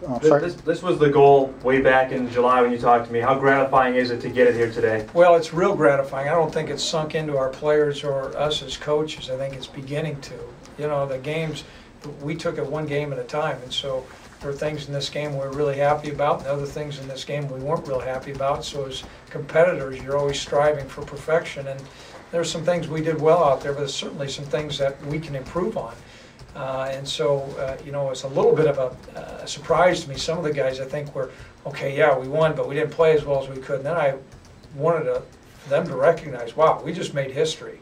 This was the goal way back in July when you talked to me. How gratifying is it to get it here today? Well, it's real gratifying. I don't think it's sunk into our players or us as coaches. I think it's beginning to. You know, the games, we took it one game at a time, and so there are things in this game we were really happy about, and other things in this game we weren't real happy about. So as competitors, you're always striving for perfection, and there's some things we did well out there, but there's certainly some things that we can improve on. You know, it's a little bit of a surprise to me. Some of the guys, I think, were, okay, yeah, we won, but we didn't play as well as we could. And then I wanted them to recognize, wow, we just made history.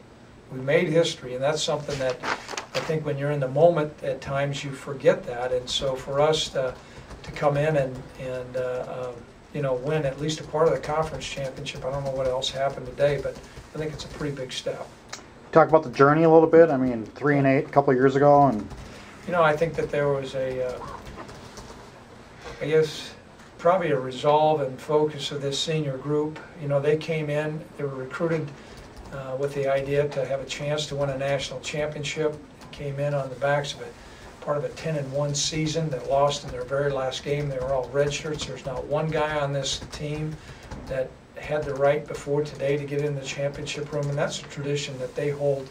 We made history, and that's something that I think when you're in the moment, at times you forget that. And so for us to come in and you know, win at least a part of the conference championship, I don't know what else happened today, but I think it's a pretty big step. Talk about the journey a little bit. I mean, 3-8 a couple of years ago, and you know, I think that there was I guess probably a resolve and focus of this senior group. You know, they came in, they were recruited with the idea to have a chance to win a national championship. They came in on the backs of part of a 10-1 season that lost in their very last game. They were all redshirts. There's not one guy on this team that had the right before today to get in the championship room, and that's a tradition that they hold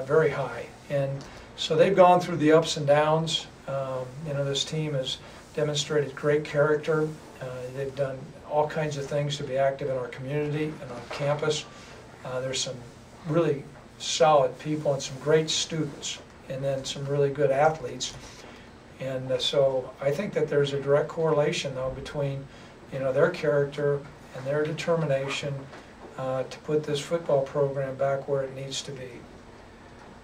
very high. And so they've gone through the ups and downs. You know, this team has demonstrated great character. They've done all kinds of things to be active in our community and on campus. There's some really solid people and some great students, and then some really good athletes. And so I think that there's a direct correlation, though, between, you know, their character and their determination to put this football program back where it needs to be.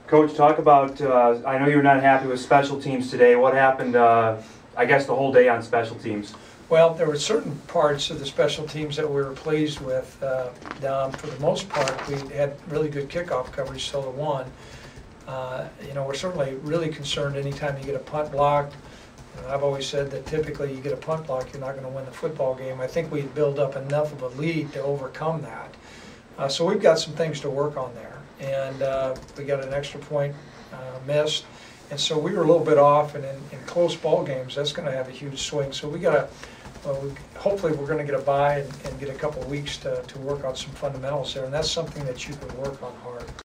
Coach, talk about, I know you're not happy with special teams today. What happened, I guess, the whole day on special teams? Well, there were certain parts of the special teams that we were pleased with. For the most part, we had really good kickoff coverage till the one. You know, we're certainly really concerned anytime you get a punt blocked. I've always said that typically you get a punt block, you're not going to win the football game. I think we build up enough of a lead to overcome that. So we've got some things to work on there. And we got an extra point missed. And so we were a little bit off, and in close ball games, that's going to have a huge swing. So we got to, hopefully we're going to get a bye and get a couple of weeks to work on some fundamentals there. And that's something that you can work on hard.